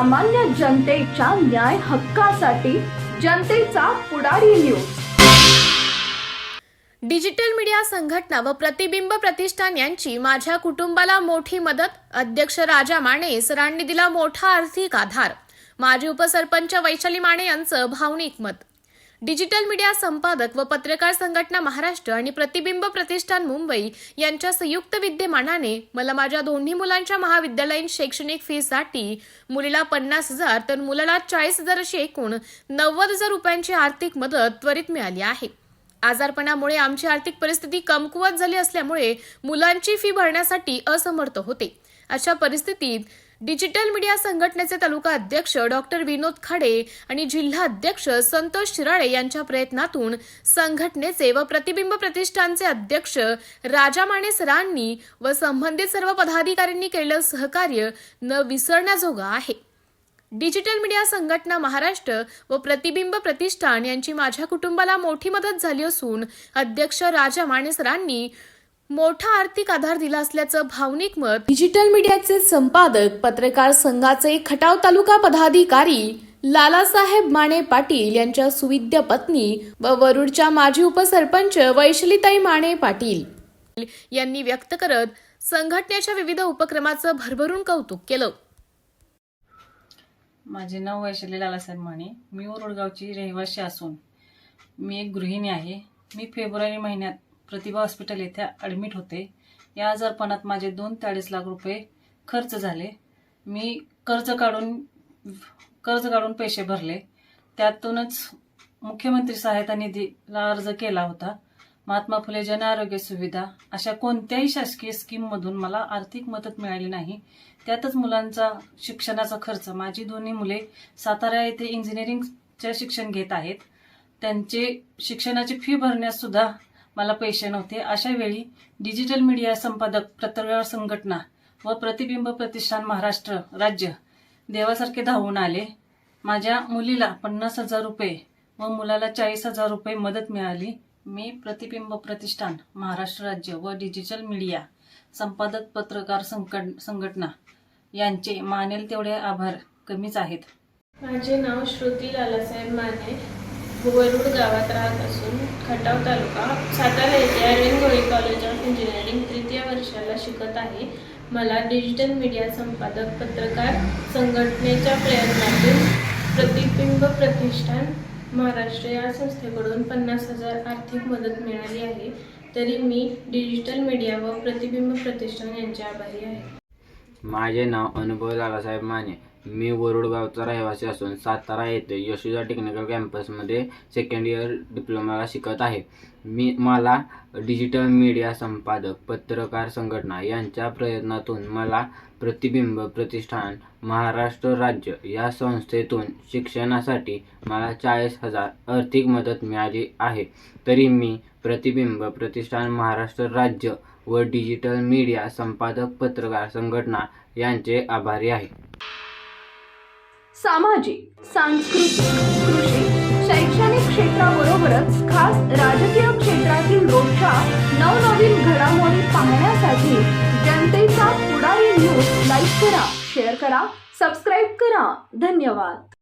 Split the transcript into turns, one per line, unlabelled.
सामान्य जनतेच्या न्याय हक्कासाठी जनतेचा पुढारी न्यूज।
डिजिटल मीडिया संघटना व प्रतिबिंब प्रतिष्ठान यांची माझ्या कुटुंबाला मोठी मदत। अध्यक्ष राजा माने सरांनी दिला मोठा आर्थिक आधार। माजी उपसरपंच वैशाली माने यांचं भावनिक मत। डिजिटल मीडिया संपादक व पत्रकार संघटना महाराष्ट्र आणि प्रतिबिंब प्रतिष्ठान मुंबई यांच्या संयुक्त विद्यमानाने मला माझ्या दोन्ही मुलांच्या महाविद्यालयीन शैक्षणिक फीसाठी मुलीला 50,000 तर मुलाला 40,000 अशी एकूण 90,000 रुपयांची आर्थिक मदत त्वरित मिळाली आहे। आजारपणामुळे आमची आर्थिक परिस्थिती कमकुवत झाली असल्यामुळे मुलांची फी भरण्यासाठी असमर्थ होते। अशा परिस्थितीत डिजिटल मीडिया संघटनेचे तालुका अध्यक्ष डॉक्टर विनोद खाडे आणि जिल्हा अध्यक्ष संतोष शिराळे यांच्या प्रयत्नातून संघटनेचे व प्रतिबिंब प्रतिष्ठानचे अध्यक्ष राजा माने सरांनी व संबंधित सर्व पदाधिकाऱ्यांनी केलेलं सहकार्य न विसरण्याजोगं आहे। डिजिटल मीडिया संघटना महाराष्ट्र व प्रतिबिंब प्रतिष्ठान यांची माझ्या कुटुंबाला मोठी मदत झाली असून अध्यक्ष राजा माने सरांनी मोठा आर्थिक आधार दिला असल्याचं भावनिक मत डिजिटल मीडियाचे संपादक पत्रकार संघाचे खटाव तालुका पदाधिकारी लालासाहेब माने पाटील यांच्या सुविद्य पत्नी व वरुडच्या माजी उपसरपंच वैशालीताई माने पाटील यांनी व्यक्त करत संघटनेच्या विविध उपक्रमाचं भरभरून कौतुक केलं।
माझे नाव वैशाली लालासाहेब माने, मी वरुडगावची रहिवासी असून मी एक गृहिणी आहे। मी फेब्रुवारी महिन्यात प्रतिभा हॉस्पिटल येथे ॲडमिट होते। या आजारपणात माझे 2 ते 2.5 लाख रुपये खर्च झाले। मी कर्ज काढून पैसे भरले। त्यातूनच मुख्यमंत्री सहायता निधीला अर्ज केला होता। महात्मा फुले जन आरोग्य सुविधा अशा कोणत्याही शासकीय स्कीममधून मला आर्थिक मदत मिळाली नाही। त्यातच मुलांचा शिक्षणाचा खर्च, माझी दोन्ही मुले सातारा येथे इंजिनिअरिंगचे शिक्षण घेत आहेत, त्यांचे शिक्षणाची फी भरण्यास सुद्धा मला पैसे नव्हते। अशा वेळी डिजिटल मीडिया संपादक पत्रकार संघटना व प्रतिबिंब प्रतिष्ठान महाराष्ट्र राज्य देवासारखे धावून आले। माझ्या मुलीला 50,000 रुपये व मुलाला 40,000 रुपये मदत मिळाली। मी प्रतिबिंब प्रतिष्ठान महाराष्ट्र राज्य व डिजिटल मीडिया संपादक पत्रकार संघटना यांचे मानेल तेवढे आभार कमीच आहेत।
माझे नाव श्रुती लालासाहेब माने, वरुड गावात राहत असून खटाव तालुका सातारा येथे अरविंद कॉलेज ऑफ इंजिनिअरिंग 3य वर्षाला शिकत आहे। मला डिजिटल मीडिया संपादक पत्रकार संघटनेच्या प्रयत्नातून प्रतिबिंब प्रतिष्ठान महाराष्ट्र या संस्थेकडून 50,000 आर्थिक मदत मिळाली आहे। तरी मी डिजिटल मीडिया व प्रतिबिंब प्रतिष्ठान यांचे आभारी आहे।
माझे नाव अनुभव लालासाहेब माने, मी वरुड गावचा रहिवासी असून सातारा येथे यशोदा टेक्निकल कॅम्पसमध्ये सेकंड इयर डिप्लोमाला शिकत आहे। मला डिजिटल मीडिया संपादक पत्रकार संघटना यांच्या प्रयत्नातून मला प्रतिबिंब प्रतिष्ठान महाराष्ट्र राज्य या संस्थेतून शिक्षणासाठी मला 40,000 आर्थिक मदत मिळाली आहे। तरी मी प्रतिबिंब प्रतिष्ठान महाराष्ट्र राज्य व डिजिटल मीडिया संपादक पत्रकार संघटना यांचे आभारी आहे।
सामाजिक, सांस्कृतिक, कृषी, शैक्षणिक क्षेत्राबरोबरच खास राजकीय क्षेत्रातील रोजच्या नवनवीन घडामोडी पाहण्यासाठी जनतेचा पुढारी न्यूज लाईक करा, शेअर करा, सबस्क्राईब करा। धन्यवाद।